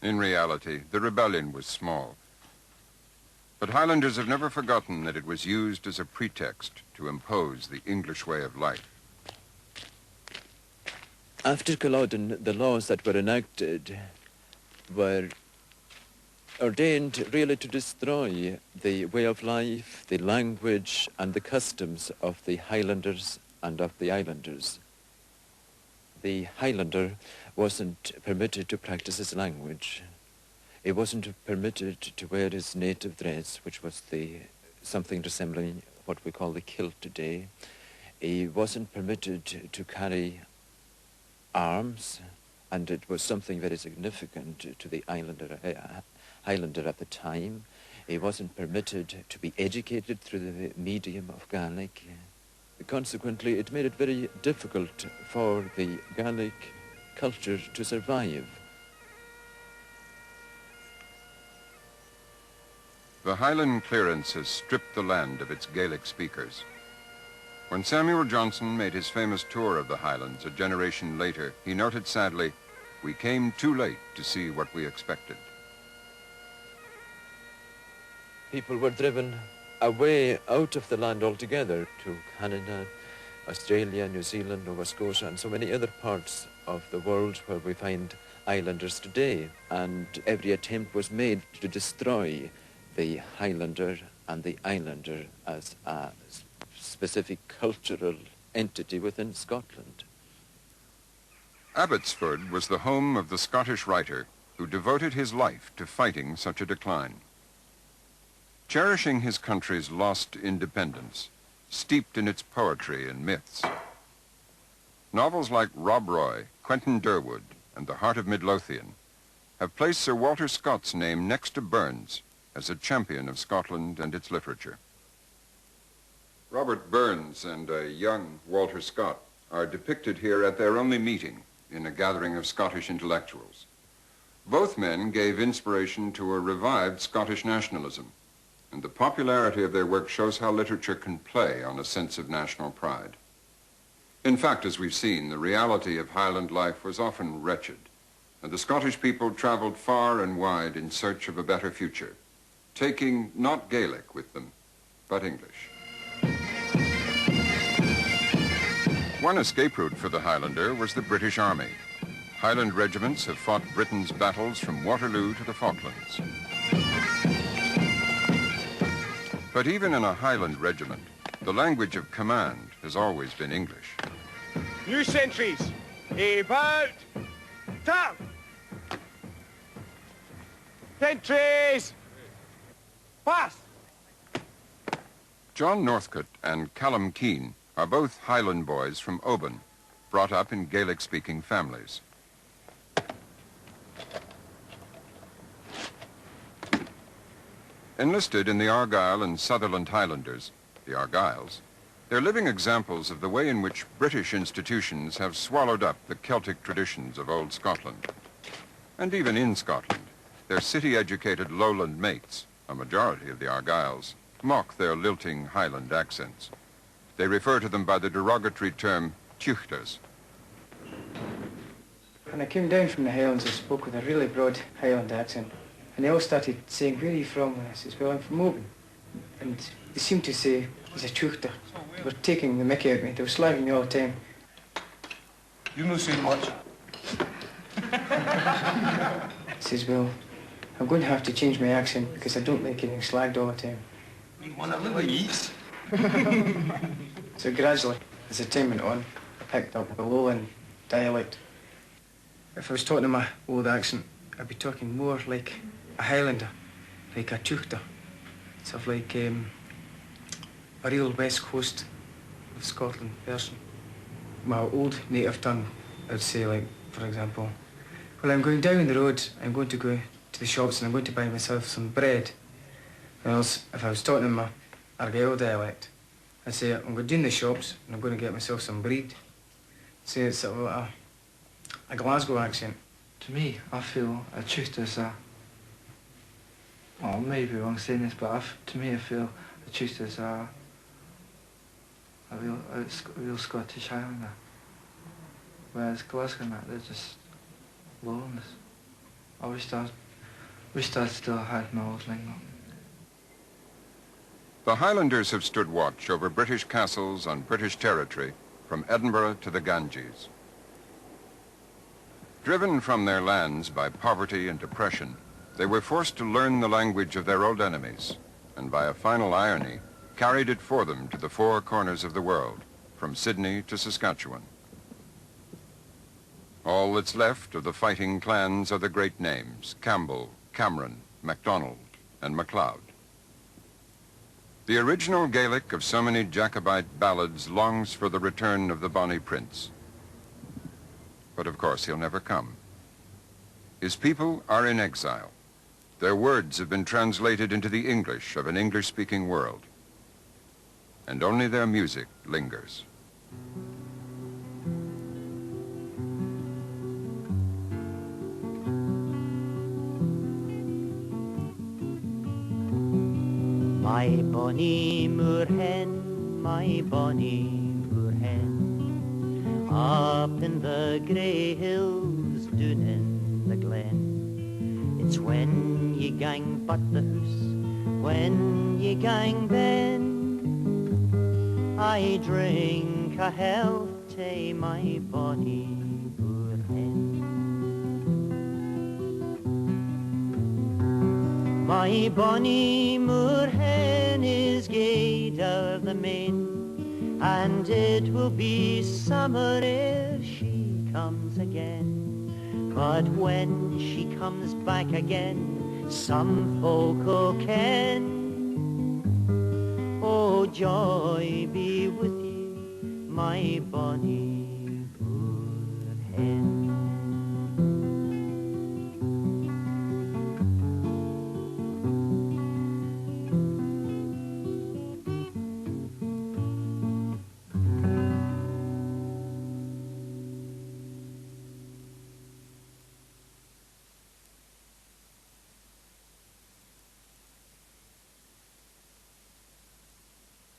In reality, the rebellion was small. But Highlanders have never forgotten that it was used as a pretext to impose the English way of life. After Culloden, the laws that were enacted were ordained really to destroy the way of life, the language and the customs of the Highlanders and of the Islanders. The Highlander wasn't permitted to practice his language. He wasn't permitted to wear his native dress, which was something resembling what we call the kilt today. He wasn't permitted to carry arms, and it was something very significant to the Highlander at the time. He wasn't permitted to be educated through the medium of Gaelic. Consequently, it made it very difficult for the Gaelic culture to survive. The Highland clearance has stripped the land of its Gaelic speakers. When Samuel Johnson made his famous tour of the Highlands a generation later, he noted sadly, "We came too late to see what we expected." People were driven away out of the land altogether to Canada, Australia, New Zealand, Nova Scotia, and so many other parts of the world where we find islanders today. And every attempt was made to destroy the Highlander and the Islander as a specific cultural entity within Scotland. Abbotsford was the home of the Scottish writer who devoted his life to fighting such a decline. Cherishing his country's lost independence, steeped in its poetry and myths. Novels like Rob Roy, Quentin Durwood, and The Heart of Midlothian have placed Sir Walter Scott's name next to Burns as a champion of Scotland and its literature. Robert Burns and a young Walter Scott are depicted here at their only meeting in a gathering of Scottish intellectuals. Both men gave inspiration to a revived Scottish nationalism, and the popularity of their work shows how literature can play on a sense of national pride. In fact, as we've seen, the reality of Highland life was often wretched, and the Scottish people traveled far and wide in search of a better future, taking not Gaelic with them, but English. One escape route for the Highlander was the British Army. Highland regiments have fought Britain's battles from Waterloo to the Falklands. But even in a Highland regiment, the language of command has always been English. New sentries, about, top! Sentries, pass! John Northcote and Callum Keane are both Highland boys from Oban, brought up in Gaelic-speaking families. Enlisted in the Argyll and Sutherland Highlanders, the Argylls, they're living examples of the way in which British institutions have swallowed up the Celtic traditions of old Scotland. And even in Scotland, their city-educated lowland mates, a majority of the Argylls, mock their lilting Highland accents. They refer to them by the derogatory term tuchters. When I came down from the Highlands, I spoke with a really broad Highland accent. And they all started saying, "Where are you from?" And I says, "Well, I'm from Oban." And they seemed to say, "He's a tuchter." They were taking the mickey out of me. They were slagging me all the time. You no say much. I says, "Well, I'm going to have to change my accent because I don't like getting slagged all the time." You want a little eats? So gradually, as the time went on, I picked up a lowland dialect. If I was talking in my old accent, I'd be talking more like a Highlander, like a tuchter, sort of like a real west coast of Scotland person. My old native tongue, I'd say, like, for example, "Well, I'm going down the road, I'm going to go to the shops and I'm going to buy myself some bread." Whereas if I was talking in my Argyll dialect, I'd say, "I'm going down the shops and I'm going to get myself some bread." So it's sort of like a Glasgow accent. To me, I feel a tuchter's well, I may be wrong saying this, but to me I feel a tuchter's a real Scottish Highlander. Whereas Glasgow and that, they're just lowlanders. I wished I still had my old lingo. The Highlanders have stood watch over British castles on British territory from Edinburgh to the Ganges. Driven from their lands by poverty and depression, they were forced to learn the language of their old enemies, and by a final irony, carried it for them to the four corners of the world, from Sydney to Saskatchewan. All that's left of the fighting clans are the great names, Campbell, Cameron, MacDonald, and MacLeod. The original Gaelic of so many Jacobite ballads longs for the return of the bonny prince. But of course he'll never come. His people are in exile. Their words have been translated into the English of an English-speaking world. And only their music lingers. My bonny moor hen, my bonny moor hen, up in the grey hills, down in the glen. It's when ye gang but the hoose, when ye gang ben, I drink a health to my bonny moor hen. My bonny moor hen is gayed o'er the main, and it will be summer ere she comes again. But when she comes back again, some folk will ken. Oh, joy be with you, my bonny